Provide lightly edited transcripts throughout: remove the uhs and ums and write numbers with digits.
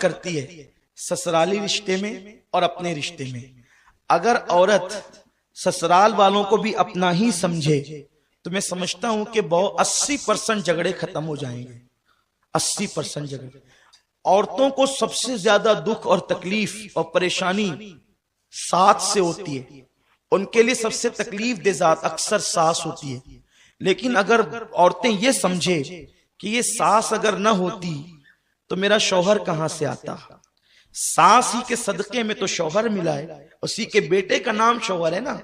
کرتی ہے سسرالی رشتے میں اور اپنے رشتے میں. اگر عورت سسرال والوں کو بھی اپنا ہی سمجھے تو میں سمجھتا ہوں کہ 80% جھگڑے ختم ہو جائیں گے. 80% جھگڑے. عورتوں کو سب سے زیادہ دکھ اور تکلیف اور پریشانی ساتھ سے ہوتی ہے. ان کے لیے سب سے تکلیف دہ ذات اکثر ساس ہوتی ہے. لیکن اگر عورتیں یہ سمجھے کہ یہ ساس اگر نہ ہوتی تو میرا شوہر کہاں سے آتا, ساس ہی کے صدقے میں تو شوہر ملا ہے, اسی کے بیٹے کا نام شوہر ہے نا.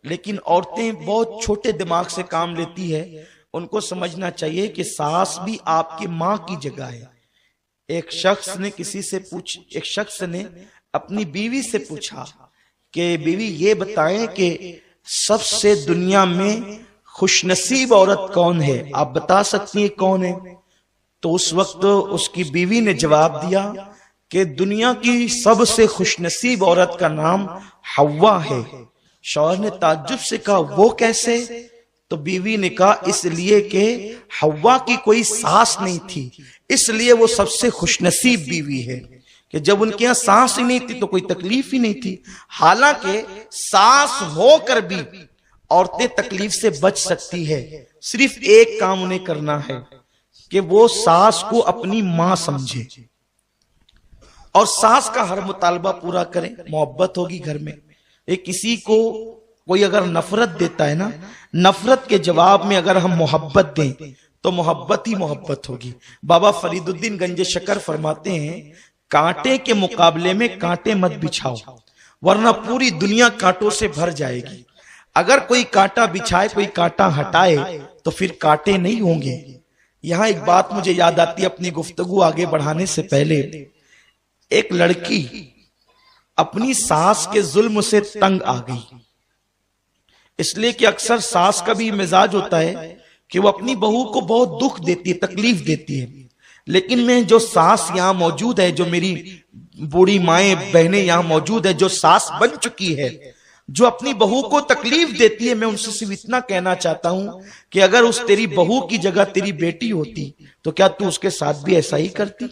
لیکن عورتیں بہت چھوٹے دماغ سے کام لیتی ہے. ان کو سمجھنا چاہیے کہ ساس بھی آپ کی ماں کی جگہ ہے. ایک شخص نے اپنی بیوی سے پوچھا کہ بیوی یہ بتائیں کہ سب سے دنیا میں خوش نصیب عورت کون ہے, آپ بتا سکتی ہیں کون ہے؟ تو اس وقت اس کی بیوی نے جواب دیا کہ دنیا کی سب سے خوش نصیب عورت کا نام حوا ہے. شوہر نے تعجب سے کہا وہ کیسے؟ تو بیوی نے کہا اس لیے کہ حوا کی کوئی ساس نہیں تھی, اس لیے وہ سب سے خوش نصیب بیوی ہے. کہ جب ان کے یہاں ساس ہی نہیں تھی تو کوئی تکلیف ہی نہیں تھی. حالانکہ ساس ہو کر بھی عورتیں تکلیف سے بچ سکتی ہے. صرف ایک کام انہیں کرنا ہے کہ وہ ساس کو اپنی ماں سمجھے اور ساس کا ہر مطالبہ پورا کریں. محبت ہوگی گھر میں. کسی کو کوئی اگر نفرت دیتا ہے نا, نفرت کے جواب میں اگر ہم محبت دیں تو محبت ہی محبت ہوگی. بابا فرید الدین گنج شکر فرماتے ہیں کانٹے کے مقابلے میں کانٹے مت بچھاؤ ورنہ پوری دنیا کانٹوں سے بھر جائے گی. اگر کوئی کانٹا بچھائے کوئی کانٹا ہٹائے تو پھر کانٹے نہیں ہوں گے. یہاں ایک بات مجھے یاد آتی ہے اپنی گفتگو آگے بڑھانے سے پہلے. ایک لڑکی اپنی ساس کے ظلم سے تنگ آ گئی, اس لیے کہ اکثر ساس کا بھی مزاج ہوتا ہے کہ وہ اپنی بہو کو بہت دکھ دیتی ہے, تکلیف دیتی ہے. لیکن میں جو ساس یہاں موجود ہے, جو میری بوڑھی مائیں بہنیں یہاں موجود ہے جو ساس بن چکی ہے, جو اپنی بہو کو تکلیف دیتی ہے, میں ان سے صرف اتنا کہنا چاہتا ہوں کہ اگر اس تیری بہو کی جگہ تیری بیٹی ہوتی تو کیا تو اس کے ساتھ بھی ایسا ہی کرتی؟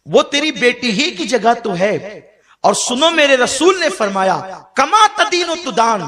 وہ تیری بیٹی ہی کی جگہ تو ہے. اور سنو میرے رسول نے فرمایا کما تدین و تدان,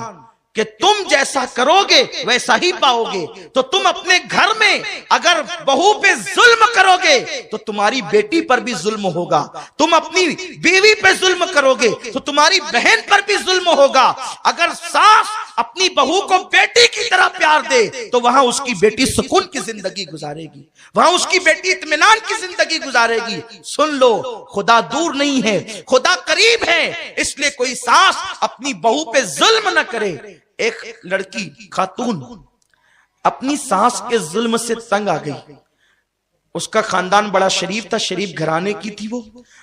کہ تم جیسا کرو گے ویسا ہی پاؤ گے. تو تم اپنے گھر میں اگر بہو پہ ظلم کرو گے تو تمہاری بیٹی پر بھی ظلم ہوگا. تم اپنی بیوی پہ ظلم کرو گے تو تمہاری بہن پر بھی ظلم ہوگا. اگر ساس اپنی بہو کو بیٹی کی طرح پیار دے تو وہاں اس کی بیٹی سکون کی زندگی گزارے گی, وہاں اس کی بیٹی اطمینان کی زندگی گزارے گی. سن لو, خدا دور نہیں ہے, خدا قریب ہے. اس لیے کوئی ساس اپنی بہو پہ ظلم نہ کرے. ایک لڑکی خاتون اپنی ساس کے ظلم سے تنگ آ گئی. اس کا خاندان بڑا شریف تھا, شریف گھرانے کی تھی. وہ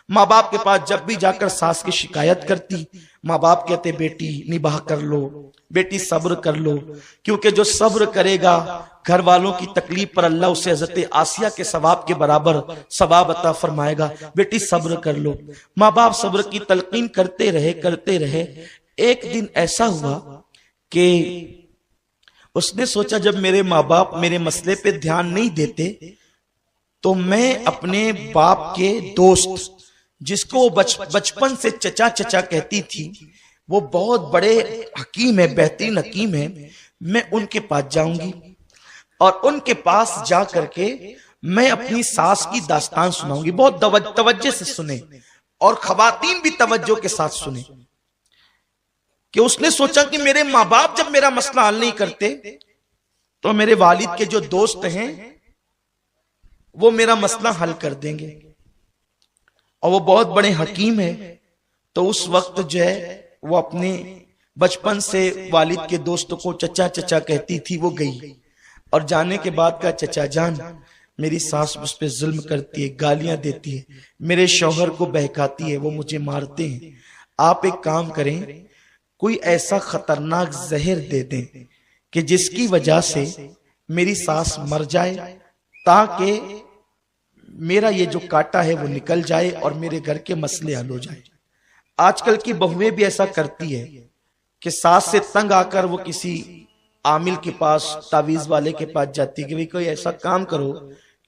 ماں باپ کے پاس جب بھی جا کر ساس کی شکایت کرتی, ماں باپ کہتے بیٹی نباہ کر لو, بیٹی صبر کر لو, کیونکہ جو صبر کرے گا گھر والوں کی تکلیف پر اللہ اسے حضرت آسیہ کے ثواب کے برابر ثواب عطا فرمائے گا. بیٹی صبر کر لو. ماں باپ صبر کی تلقین کرتے رہے. ایک دن ایسا ہوا کہ اس نے سوچا جب میرے ماں باپ میرے مسئلے پہ دھیان نہیں دیتے تو میں اپنے باپ کے دوست, جس کو بچپن سے چچا چچا کہتی تھی, وہ بہت بڑے حکیم ہے, بہترین حکیم ہے, میں ان کے پاس جاؤں گی اور ان کے پاس جا کر کے میں اپنی ساس کی داستان سناؤں گی. بہت توجہ سے سنیں اور خواتین بھی توجہ کے ساتھ سنیں. کہ اس نے سوچا کہ میرے ماں باپ جب میرا مسئلہ حل نہیں کرتے تو میرے والد کے جو دوست ہیں وہ میرا مسئلہ حل کر دیں گے, اور وہ بہت بڑے حکیم ہیں. تو اس وقت جو ہے وہ اپنے بچپن سے والد کے دوست کو چچا چچا کہتی تھی, وہ گئی اور جانے کے بعد کہا چچا جان میری ساس اس پہ ظلم کرتی ہے, گالیاں دیتی ہے, میرے شوہر کو بہکاتی ہے, وہ مجھے مارتے ہیں. آپ ایک کام کریں, کوئی ایسا خطرناک زہر دے دیں کہ جس کی وجہ سے میری ساس مر جائے, تاکہ میرا یہ جو کاٹا ہے وہ نکل جائے اور میرے گھر کے مسئلے حل ہو جائے. آج کل کی بہویں بھی ایسا کرتی ہے کہ ساس سے تنگ آ کر وہ کسی عامل کے پاس, تعویذ والے کے پاس جاتی کہ کوئی ایسا کام کرو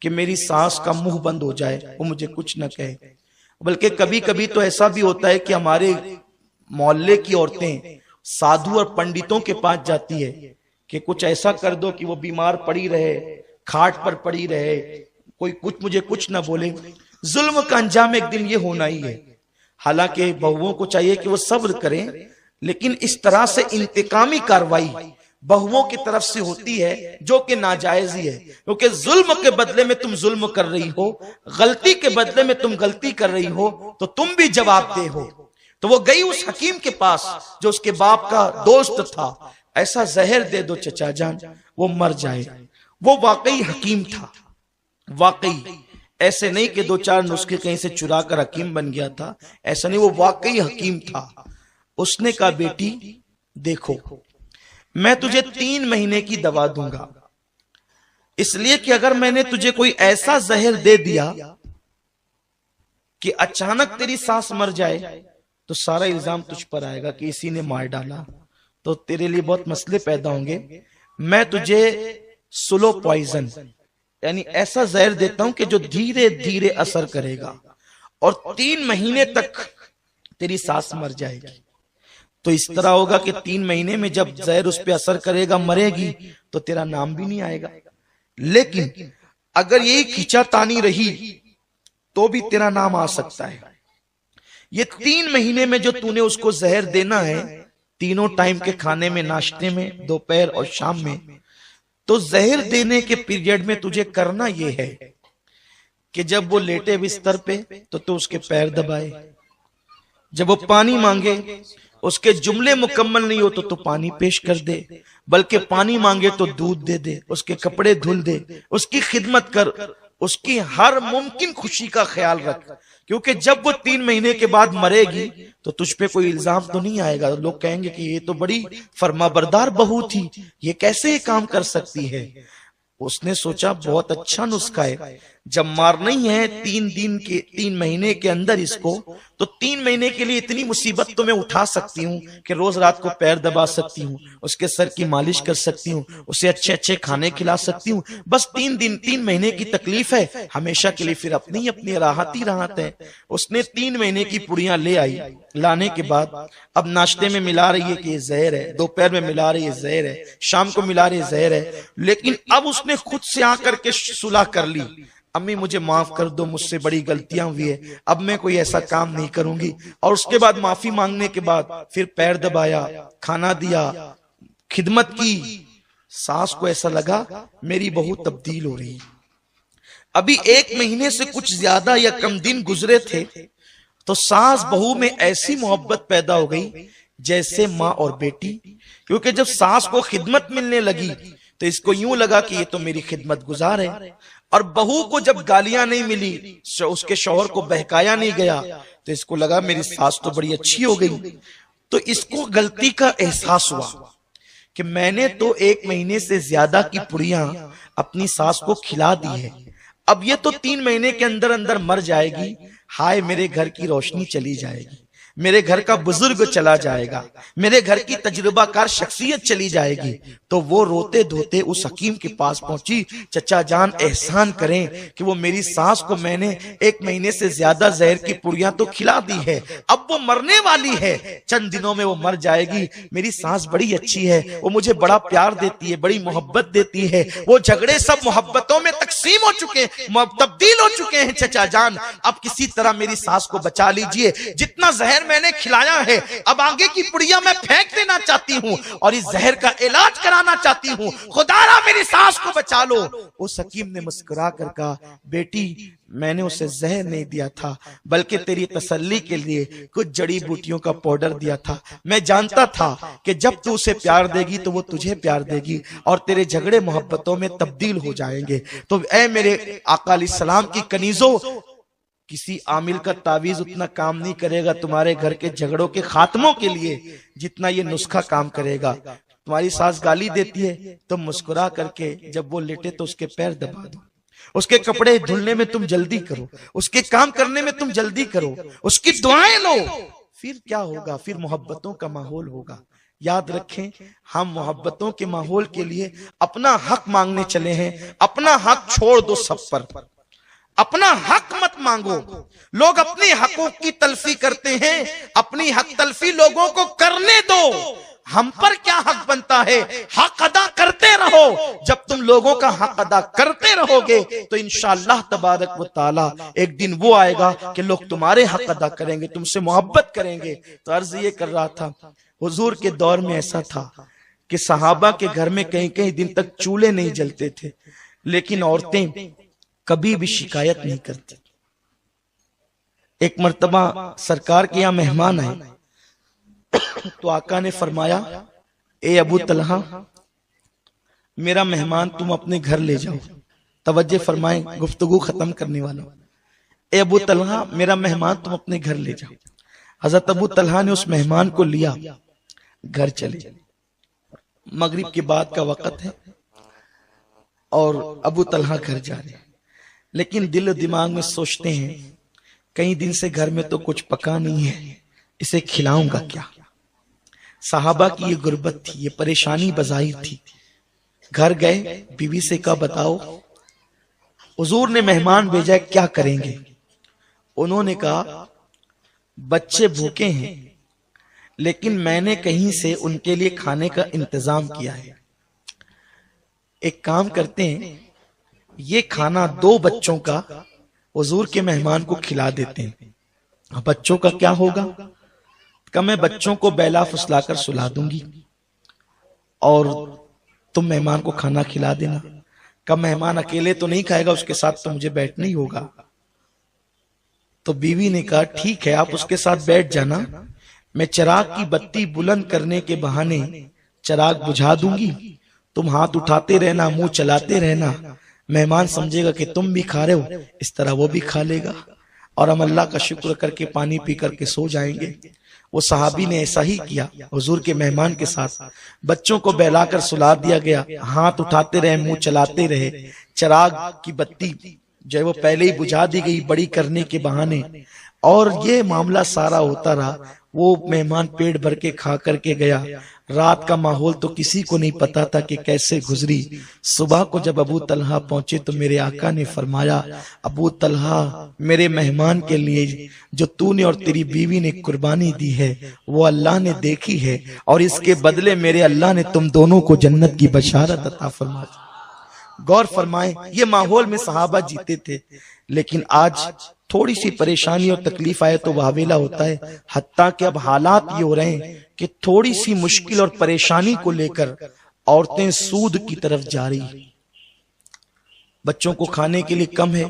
کہ میری ساس کا منہ بند ہو جائے, وہ مجھے کچھ نہ کہے. بلکہ کبھی کبھی تو ایسا بھی ہوتا ہے کہ ہمارے محلے کی عورتیں سادھو اور پنڈتوں کے پاس جاتی ہے کہ کچھ ایسا کر دو کہ وہ بیمار پڑی رہے, کھاٹ پر پڑی رہے, کوئی مجھے کچھ نہ بولے. ظلم کا انجام ایک دن یہ ہونا ہی ہے. حالانکہ بہوؤں کو چاہیے کہ وہ صبر کریں, لیکن اس طرح سے انتقامی کاروائی بہوؤں کی طرف سے ہوتی ہے جو کہ ناجائز ہی ہے, کیونکہ ظلم کے بدلے میں تم ظلم کر رہی ہو, غلطی کے بدلے میں تم غلطی کر رہی ہو, تو تم بھی جواب دہ ہو. تو وہ گئی اس حکیم کے پاس جو اس کے باپ کا دوست تھا. ایسا زہر دے دو چچا جان وہ مر جائے. وہ واقعی حکیم تھا, واقعی ایسے نہیں کہ 2-4 نسخے کہیں سے چرا کر حکیم بن گیا تھا, ایسا نہیں, وہ واقعی حکیم تھا. اس نے کہا بیٹی دیکھو میں تجھے 3 مہینے کی دوا دوں گا, اس لیے کہ اگر میں نے تجھے کوئی ایسا زہر دے دیا کہ اچانک تیری سانس مر جائے تو سارا الزام تجھ پر آئے گا کہ اسی نے مار ڈالا, تو تیرے لیے بہت مسئلے پیدا ہوں گے. میں تجھے سلو پوائزن یعنی ایسا زہر دیتا ہوں کہ جو دھیرے دھیرے اثر کرے گا اور 3 مہینے تک تیری سانس مر جائے گی. تو اس طرح ہوگا کہ 3 مہینے میں جب زہر اس پہ اثر کرے گا, مرے گی, تو تیرا نام بھی نہیں آئے گا. لیکن اگر یہی کھینچا تانی رہی تو بھی تیرا نام آ سکتا ہے. یہ 3 مہینے میں جو تو نے اس کو زہر دینا ہے, تینوں ٹائم کے کھانے میں, ناشتے میں, دوپہر اور شام میں, تو زہر دینے کے پیریڈ میں تجھے کرنا یہ ہے کہ جب وہ لیٹے بستر پہ تو اس کے پیر دبائے, جب وہ پانی مانگے اس کے جملے مکمل نہیں ہو تو پانی پیش کر دے, بلکہ پانی مانگے تو دودھ دے دے, اس کے کپڑے دھل دے, اس کی خدمت کر, اس کی ہر ممکن خوشی کا خیال رکھ. کیونکہ جب وہ 3 مہینے کے بعد مرے گی تو تجھ پہ کوئی الزام تو نہیں آئے گا. لوگ کہیں گے کہ یہ تو بڑی فرما بردار بہو تھی, یہ کیسے یہ کام کر سکتی ہے. اس نے سوچا بہت اچھا نسخہ ہے, جب مار نہیں ہے 3 مہینے کے اندر اس کو, تو 3 مہینے کے لیے اتنی مصیبت تو میں اٹھا سکتی ہوں کہ روز رات کو پیر دبا سکتی ہوں, اس کے سر کی مالش کر سکتی ہوں, اسے اچھے اچھے کھانے کھلا سکتی ہوں. بس 3 مہینے کی تکلیف ہے, ہمیشہ کے لیے پھر اپنی راحت ہی راحت ہے. اس نے 3 مہینے کی پڑیاں لے آئی. لانے کے بعد اب ناشتے میں ملا رہی ہے کہ یہ زہر ہے, دوپہر میں ملا رہی ہے زہر ہے, شام کو ملا رہی ہے زہر ہے. لیکن اب اس نے خود سے آ کر کے صلح کر لی, امی مجھے معاف کر دو, مجھ سے بڑی غلطیاں ہوئی ہے, اب میں کوئی ایسا کام نہیں کروں گی. اور اس کے بعد معافی مانگنے کے بعد پھر پیر دبایا, کھانا دیا, خدمت کی. ساس کو ایسا لگا میری بہو تبدیل ہو رہی. ابھی 1 مہینے سے کچھ زیادہ یا کم دن گزرے تھے تو ساس بہو میں ایسی محبت پیدا ہو گئی جیسے ماں اور بیٹی. کیونکہ جب ساس کو خدمت ملنے لگی تو اس کو یوں لگا کہ یہ تو میری خدمت گزار ہے, اور بہو کو جب گالیاں نہیں ملی, اس کے شوہر کو بہکایا نہیں گیا, تو اس کو لگا میری ساس تو بڑی اچھی ہو گئی. تو اس کو غلطی کا احساس ہوا کہ میں نے تو 1 مہینے سے زیادہ کی پڑیاں اپنی ساس کو کھلا دی ہے, اب یہ تو 3 مہینے کے اندر اندر مر جائے گی. ہائے میرے گھر کی روشنی چلی جائے گی, میرے گھر کا بزرگ چلا جائے گا, میرے گھر کی تجربہ کار شخصیت چلی جائے گی. تو وہ روتے دھوتے اس حکیم کے پاس پہنچی, چچا جان احسان کریں کہ وہ میری ساس کو میں نے 1 مہینے سے زیادہ زہر کی پڑیاں تو کھلا دی ہے, اب وہ مرنے والی ہے, چند دنوں میں وہ مر جائے گی. میری ساس بڑی اچھی ہے, وہ مجھے بڑا پیار دیتی ہے, بڑی محبت دیتی ہے. وہ جھگڑے سب محبتوں میں تقسیم ہو چکے, تبدیل ہو چکے ہیں. چچا جان اب کسی طرح میری ساس کو بچا لیجئے, جتنا زہر میں نے کھلایا ہے اب آگے کی پڑیاں میں پھینک دینا چاہتی ہوں اور اس زہر کا علاج کرانا چاہتی ہوں, خدا را میری ساس کو بچا لو. اس حکیم نے مسکرا کر کہا بیٹی میں نے اسے زہر نہیں دیا تھا, بلکہ تیری تسلی کے لیے کچھ جڑی بوٹیوں کا پاؤڈر دیا تھا. میں جانتا تھا کہ جب تو اسے پیار دے گی تو وہ تجھے پیار دے گی اور تیرے جھگڑے محبتوں میں تبدیل ہو جائیں گے. تو اے میرے آقا علیہ السلام کی کنیزوں, کسی عامل کا تعویذ اتنا کام نہیں کرے گا تمہارے گھر کے جھگڑوں کے خاتموں کے لیے جتنا یہ نسخہ کام کرے گا. تمہاری ساس گالی دیتی ہے تو مسکرا کر کے جب وہ لیٹے تو اس کے پیر دبا دو, اس کے کپڑے دھلنے میں تم جلدی کرو, اس کے کام کرنے میں تم جلدی کرو, اس کی دعائیں لو. پھر کیا ہوگا, پھر محبتوں کا ماحول ہوگا. یاد رکھیں ہم محبتوں کے ماحول کے لیے اپنا حق مانگنے چلے ہیں. اپنا حق چھوڑ دو سب پر، اپنا حق مت مانگو. لوگ اپنی حقوق کی تلفی کرتے ہیں، اپنی حق تلفی لوگوں کو کرنے دو. ہم پر کیا حق بنتا ہے؟ حق ادا کرتے رہو. جب تم لوگوں کا حق ادا کرتے رہو گے تو انشاءاللہ تبارک و تعالی ایک دن وہ آئے گا کہ لوگ تمہارے حق ادا کریں گے، تم سے محبت کریں گے. تو عرض یہ کر رہا تھا حضور کے دور میں ایسا تھا کہ صحابہ کے گھر میں کئی کئی دن تک چولہے نہیں جلتے تھے، لیکن عورتیں کبھی بھی شکایت نہیں کرتی. ایک مرتبہ سرکار کے یہاں مہمان آئے تو آقا نے فرمایا اے ابو طلحہ میرا مہمان تم اپنے گھر لے جاؤ. توجہ فرمائیں، گفتگو ختم کرنے والا. اے ابو طلحہ میرا مہمان تم اپنے گھر لے جاؤ. حضرت ابو طلحہ نے اس مہمان کو لیا، گھر چلے. مغرب کے بعد کا وقت ہے اور ابو طلحہ گھر جا رہے ہیں، لیکن دل و دماغ میں سوچتے ہیں کئی دن سے گھر میں تو کچھ پکا نہیں ہے، اسے کھلاؤں گا کیا. صحابہ کی یہ غربت تھی، یہ پریشانی بظاہر تھی. گھر گئے، بیوی سے کہا بتاؤ حضور نے مہمان بھیجا ہے، کیا کریں گے. انہوں نے کہا بچے بھوکے ہیں لیکن میں نے کہیں سے ان کے لیے کھانے کا انتظام کیا ہے. ایک کام کرتے ہیں، یہ کھانا 2 بچوں کا حضور کے مہمان کو کھلا دیتے ہیں. بچوں کا کیا ہوگا؟ کہ میں بچوں کو بیلا پھسلا کر سلا دوں گی اور تم مہمان کو کھانا کھلا دینا. کہ مہمان اکیلے تو نہیں کھائے گا، اس کے ساتھ تو مجھے بیٹھنا ہی ہوگا. تو بیوی نے کہا ٹھیک ہے آپ اس کے ساتھ بیٹھ جانا، میں چراغ کی بتی بلند کرنے کے بہانے چراغ بجھا دوں گی، تم ہاتھ اٹھاتے رہنا، منہ چلاتے رہنا. مہمان سمجھے گا کہ تم بھی کھا رہے ہو، اس طرح وہ بھی کھا لے گا اور ہم اللہ کا شکر کر کے پانی پی کر کے سو جائیں گے. وہ صحابی نے ایسا ہی کیا. حضور کے مہمان کے ساتھ بچوں کو بہلا کر سلا دیا گیا، ہاتھ اٹھاتے رہے، منہ چلاتے رہے. چراغ کی بتی جو ہے وہ پہلے ہی بجھا دی گئی بڑی کرنے کے بہانے، اور یہ معاملہ سارا ہوتا رہا. وہ مہمان پیٹ بھر کے کھا کر کے گیا. رات کا ماحول تو کسی کو نہیں پتا تھا کہ کیسے گزری. صبح کو جب ابو طلحہ پہنچے تو میرے آقا نے فرمایا ابو طلحہ میرے مہمان کے لیے جو تو نے اور تیری بیوی نے قربانی دی ہے وہ اللہ نے دیکھی ہے، اور اس کے بدلے میرے اللہ نے تم دونوں کو جنت کی بشارت عطا فرما دی. غور فرمائیں، یہ ماحول میں صحابہ جیتے تھے، لیکن آج تھوڑی سی پریشانی اور تکلیف آئے تو واویلا ہوتا ہے. حتیٰ کہ اب حالات یہ ہو رہے ہیں کہ تھوڑی سی مشکل اور پریشانی کو لے کر عورتیں سود کی طرف جا رہی. بچوں کو کھانے کے لیے کم ہے،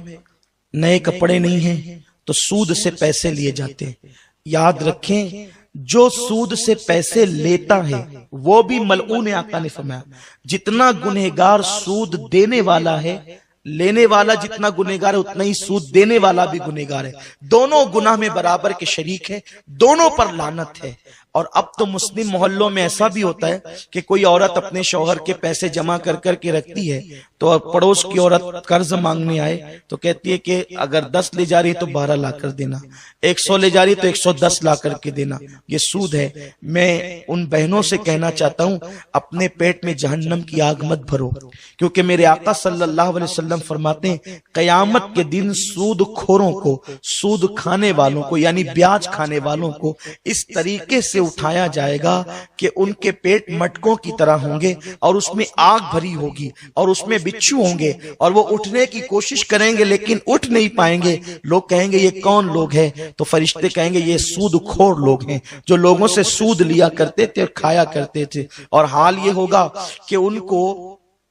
نئے کپڑے نہیں ہیں تو سود سے پیسے لیے جاتے ہیں. یاد رکھیں جو سود سے پیسے لیتا ہے وہ بھی ملعون ہے. آقا نے فرمایا جتنا گنہگار سود دینے والا ہے، لینے والا جتنا گنہگار ہے اتنا ہی سود دینے والا بھی گنہگار ہے. دونوں گناہ میں برابر کے شریک ہیں، دونوں پر لعنت ہے. اور اب تو مسلم محلوں میں ایسا بھی ہوتا ہے کہ کوئی عورت اپنے شوہر کے پیسے جمع کر کر کے رکھتی ہے تو پڑوس کی عورت قرض مانگنے آئے تو کہتی ہے کہ اگر 10 لے جا رہی تو 12 لا کر دینا، 100 لے جا رہی تو 110 لا کر کے دینا. یہ سود ہے. میں ان بہنوں سے کہنا چاہتا ہوں اپنے پیٹ میں جہنم کی آگ مت بھرو، کیونکہ میرے آقا صلی اللہ علیہ وسلم فرماتے ہیں قیامت کے دن سود خوروں کو، سود کھانے والوں کو یعنی بیاج کھانے والوں کو اس طریقے سے اٹھایا جائے گا کہ ان کے پیٹ مٹکوں کی طرح ہوں گے اور اس میں آگ بھری ہوگی اور اس میں بچھو ہوں گے اور وہ اٹھنے کی کوشش کریں گے لیکن اٹھ نہیں پائیں گے. لوگ کہیں گے یہ کون لوگ ہیں؟ تو فرشتے کہیں گے یہ سود خور لوگ ہیں جو لوگوں سے سود لیا کرتے تھے اور کھایا کرتے تھے. اور حال یہ ہوگا کہ ان کو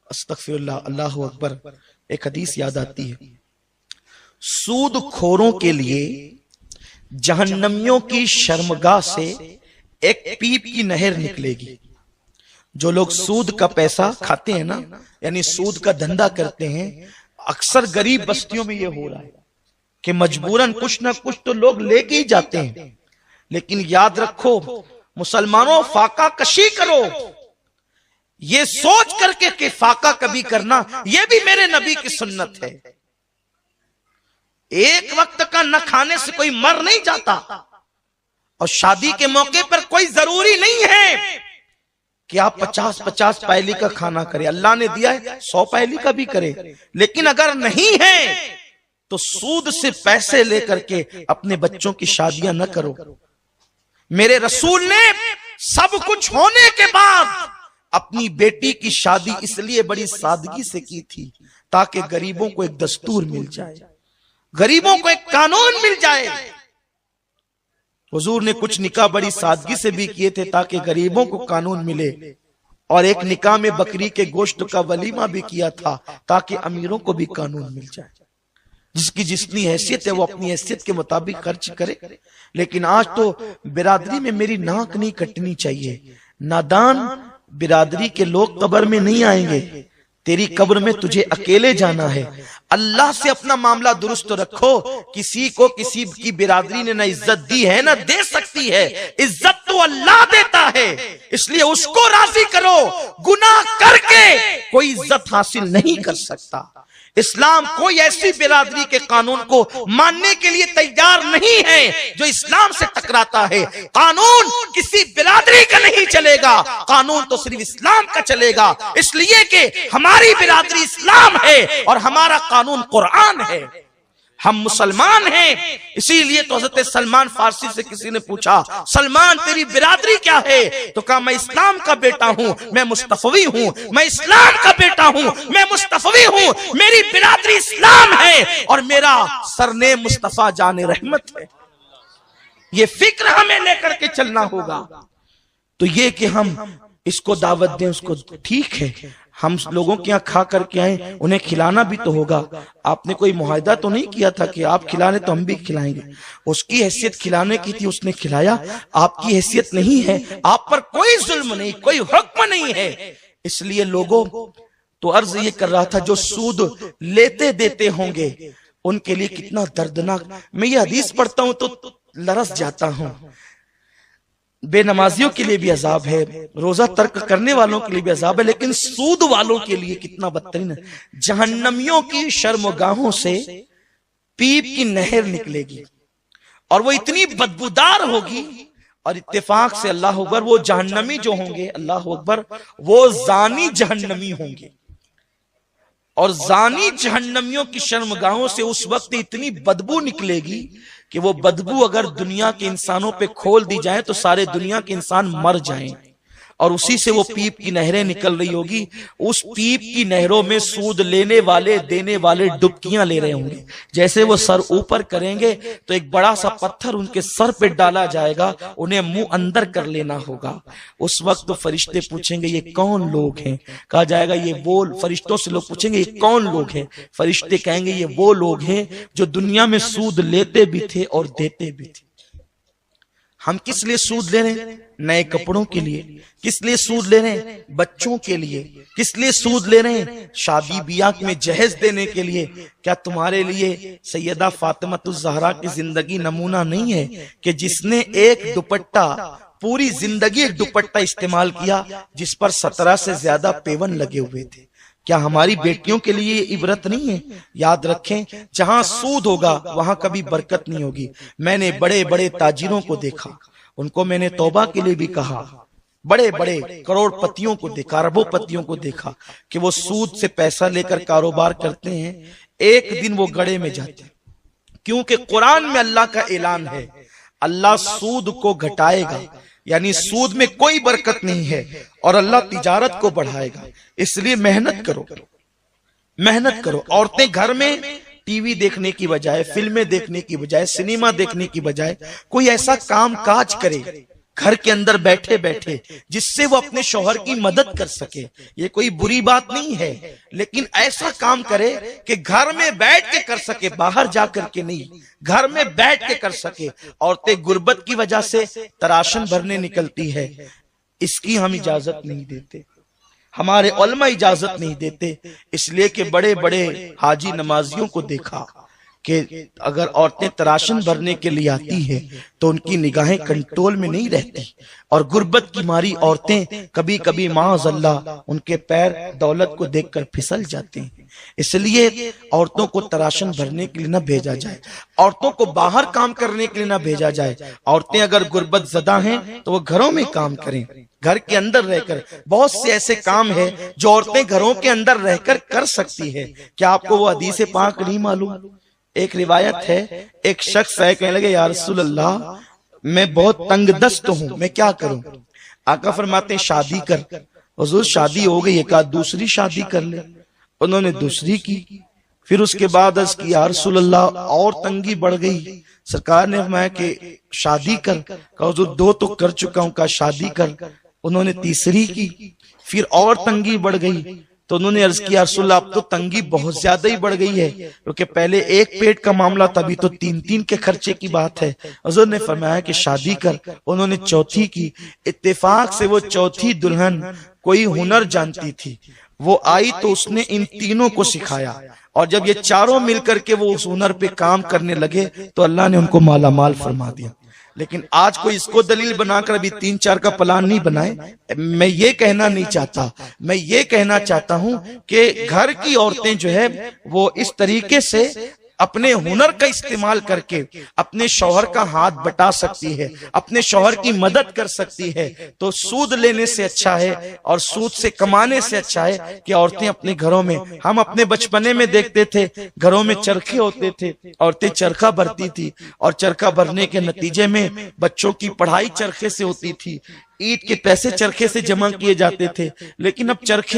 استغفر اللہ، اللہ اکبر، ایک حدیث یاد آتی ہے سود خوروں کے لیے جہنمیوں کی شرمگاہ سے ایک پیپ کی نہر نکلے گی. جو لوگ سود کا پیسہ کھاتے ہیں نا، یعنی سود کا دھندا کرتے ہیں، اکثر غریب بستیوں میں یہ ہو رہا ہے کہ مجبوراً کچھ نہ کچھ تو لوگ لے کے ہی جاتے ہیں. لیکن یاد رکھو مسلمانوں، فاقہ کشی کرو، یہ سوچ کر کے کہ فاقہ کبھی کرنا یہ بھی میرے نبی کی سنت ہے. ایک وقت کا نہ کھانے سے کوئی مر نہیں جاتا، اور شادی کے موقع پر کوئی ضروری نہیں ہے کہ آپ 50 پہلی کا کھانا کرے، اللہ نے دیا ہے 100 پہلی کا بھی کرے، لیکن اگر نہیں ہے تو سود سے پیسے لے کر کے اپنے بچوں کی شادیاں نہ کرو۔ میرے رسول نے سب کچھ ہونے کے بعد اپنی بیٹی کی شادی اس لیے بڑی سادگی سے کی تھی تاکہ غریبوں کو ایک دستور مل جائے، غریبوں کو ایک قانون مل جائے۔ حضور نے کچھ نکاح بڑی سادگی سے بھی کیے تھے تاکہ غریبوں کو قانون ملے، اور ایک نکاح میں بکری کے گوشت کا ولیمہ بھی کیا تھا تاکہ امیروں کو بھی قانون مل جائے۔ جس کی جتنی حیثیت ہے وہ اپنی حیثیت کے مطابق خرچ کرے۔ لیکن آج تو برادری میں میری ناک نہیں کٹنی چاہیے، نادان برادری کے لوگ قبر میں نہیں آئیں گے، تیری قبر میں تجھے اکیلے جانا ہے۔ اللہ سے اپنا معاملہ درست رکھو۔ کسی کو کسی کی برادری نے نہ عزت دی ہے نہ دے سکتی ہے، عزت تو اللہ دیتا ہے، اس لیے اس کو راضی کرو۔ گناہ کر کے کوئی عزت حاصل نہیں کر سکتا۔ اسلام کوئی ایسی برادری کے قانون کو ماننے کے لیے تیار نہیں ہے جو اسلام سے ٹکراتا ہے۔ قانون کسی برادری کا نہیں چلے گا، قانون تو صرف اسلام کا چلے گا، اس لیے کہ ہماری برادری اسلام ہے اور ہمارا قانون قرآن ہے، ہم مسلمان ہیں۔ اسی لیے تو حضرت سلمان فارسی سے کسی نے پوچھا، سلمان تیری برادری کیا ہے؟ تو کہا میں اسلام کا بیٹا ہوں، میں مصطفی ہوں، میں اسلام کا بیٹا ہوں، میں مصطفی ہوں، میری برادری اسلام ہے اور میرا سرنیم مصطفیٰ جان رحمت ہے۔ یہ فکر ہمیں لے کر کے چلنا ہوگا۔ تو یہ کہ ہم اس کو دعوت دیں، اس کو ٹھیک ہے، ہم لوگوں کے یہاں کھا کر کے آئیں، انہیں کھلانا بھی تو ہوگا۔ آپ نے کوئی معاہدہ تو نہیں کیا تھا کہ آپ کھلانے تو ہم بھی کھلائیں گے، اس کی حیثیت کھلانے کی تھی، اس نے کھلایا، آپ کی حیثیت نہیں ہے، آپ پر کوئی ظلم نہیں، کوئی حکم نہیں ہے۔ اس لیے لوگوں تو عرض یہ کر رہا تھا جو سود لیتے دیتے ہوں گے ان کے لیے کتنا دردناک۔ میں یہ حدیث پڑھتا ہوں تو لرز جاتا ہوں۔ بے نمازیوں کے لیے بھی عذاب ہے، روزہ ترک کرنے والوں کے لیے بھی عذاب ہے، لیکن سود والوں کے لیے کتنا بدترین ہے۔ جہنمیوں کی شرمگاہوں سے پیپ کی نہر نکلے گی اور وہ اتنی بدبودار ہوگی، اور اتفاق سے اللہ اکبر وہ جہنمی جو ہوں گے، اللہ اکبر، وہ زانی جہنمی ہوں گے، اور زانی جہنمیوں کی شرمگاہوں سے اس وقت اتنی بدبو نکلے گی کہ وہ بدبو اگر دنیا کے انسانوں پہ کھول دی جائے تو سارے دنیا کے انسان مر جائیں، اور اسی سے وہ پیپ کی نہریں نکل رہی ہوگی۔ اس پیپ کی نہروں میں سود لینے والے دینے والے ڈبکیاں لے رہے ہوں گے۔ جیسے وہ سر اوپر کریں گے تو ایک بڑا سا پتھر ان کے سر پہ ڈالا جائے گا، انہیں منہ اندر کر لینا ہوگا۔ اس وقت تو فرشتے پوچھیں گے یہ کون لوگ ہیں؟ کہا جائے گا یہ وہ، فرشتوں سے لوگ پوچھیں گے یہ کون لوگ ہیں؟ فرشتے کہیں گے یہ وہ لوگ ہیں جو دنیا میں سود لیتے بھی تھے اور دیتے بھی تھے۔ ہم کس لیے سود لے رہے ہیں؟ نئے کپڑوں کے لیے۔ کس لیے سود لے رہے ہیں؟ بچوں کے لیے۔ کس لیے سود لے رہے ہیں؟ شادی بیاہ میں جہیز دینے کے لیے۔ کیا تمہارے لیے سیدہ فاطمہ الزہرا کی زندگی نمونہ نہیں ہے کہ جس نے ایک دوپٹہ، پوری زندگی ایک دوپٹہ استعمال کیا جس پر 17 سے زیادہ پیون لگے ہوئے تھے؟ کیا ہماری بیٹیوں کے لیے یہ عبرت نہیں ہے؟ یاد رکھیں جہاں سود ہوگا وہاں کبھی برکت نہیں ہوگی۔ میں نے بڑے بڑے تاجروں کو دیکھا، ان کو میں نے توبہ کے لیے بھی کہا، بڑے بڑے کروڑ پتیوں کو دیکھا، اربوں پتیوں کو دیکھا کہ وہ سود سے پیسہ لے کر کاروبار کرتے ہیں، ایک دن وہ گڑے میں جاتے ہیں، کیونکہ قرآن میں اللہ کا اعلان ہے اللہ سود کو گھٹائے گا، یعنی سود میں کوئی برکت نہیں ہے، اور اللہ تجارت کو بڑھائے گا۔ اس لیے محنت کرو، محنت کرو۔ عورتیں گھر میں ٹی وی دیکھنے کی بجائے، فلمیں دیکھنے کی بجائے، سنیما دیکھنے کی بجائے کوئی ایسا کام کاج کرے گھر کے اندر بیٹھے بیٹھے جس سے وہ اپنے شوہر کی مدد کر سکے۔ یہ کوئی بری بات نہیں ہے، لیکن ایسا کام کرے کہ گھر میں بیٹھ کے کر سکے، باہر جا کر کے نہیں، گھر میں بیٹھ کے کر سکے۔ عورتیں غربت کی وجہ سے تراشن بھرنے نکلتی ہے، اس کی ہم اجازت نہیں دیتے، ہمارے علماء اجازت نہیں دیتے، اس لیے کہ بڑے بڑے حاجی نمازیوں کو دیکھا کہ اگر عورتیں تراشن بھرنے کے لیے آتی ہیں تو ان کی نگاہیں کنٹرول میں نہیں رہتی، اور غربت کی ماری عورتیں کبھی کبھی معاذ اللہ ان کے پیر دولت کو دیکھ کر پھسل جاتے ہیں۔ اس لیے عورتوں کو تراشن بھرنے کے لیے نہ بھیجا جائے، عورتوں کو باہر کام کرنے کے لیے نہ بھیجا جائے۔ عورتیں اگر غربت زدہ ہیں تو وہ گھروں میں کام کریں۔ گھر کے اندر رہ کر بہت سے ایسے کام ہے جو عورتیں گھروں کے اندر رہ کر کر سکتی ہے. کیا آپ کو وہ حدیث پاک نہیں معلوم؟ ایک روایت ہے، ایک شخص ہے کہنے لگے یا رسول اللہ میں بہت تنگ دست ہوں، میں کیا کروں؟ آقا فرماتے ہیں شادی کر. حضور شادی ہو گئی، ایک آدھ دوسری شادی کر لے. انہوں نے دوسری کی. پھر اس کے بعد عرض کی یا رسول اللہ اور تنگی بڑھ گئی. سرکار نے فرمایا کہ شادی کر. کہا حضور دو تو کر چکا ہوں. کہا شادی کر. انہوں نے تیسری کی. پھر اور تنگی بڑھ گئی تو انہوں نے عرض کیا رسول اللہ اب تو تنگی بہت زیادہ ہی بڑھ گئی ہے، کیونکہ پہلے ایک پیٹ کا معاملہ تھا، ابھی تو تین تین کے خرچے کی بات ہے. حضور نے فرمایا کہ شادی کر. انہوں نے چوتھی کی. اتفاق سے وہ چوتھی دلہن کوئی ہنر جانتی تھی. وہ آئی تو اس نے ان تینوں کو سکھایا، اور جب یہ چاروں مل کر کے وہ اس ہنر پہ کام کرنے لگے تو اللہ نے ان کو مالا مال فرما دیا. لیکن آج کوئی اس کو دلیل بنا کر ابھی 3-4 کا پلان نہیں بنائے. میں یہ کہنا نہیں چاہتا، میں یہ کہنا چاہتا ہوں کہ گھر کی عورتیں جو ہے وہ اس طریقے سے اپنے ہنر کا استعمال کر کے اپنے شوہر کا ہاتھ بٹا سکتی ہے، اپنے شوہر کی مدد کر سکتی ہے. تو سود لینے سے اچھا ہے اور سود سے کمانے سے اچھا ہے کہ عورتیں اپنے گھروں میں، ہم اپنے بچپنے میں دیکھتے تھے گھروں میں چرخے ہوتے تھے، عورتیں چرخہ بھرتی تھی، اور چرخہ بھرنے کے نتیجے میں بچوں کی پڑھائی چرخے سے ہوتی تھی، عید کے پیسے چرخے سے جمع کیے جاتے تھے. لیکن اب چرخے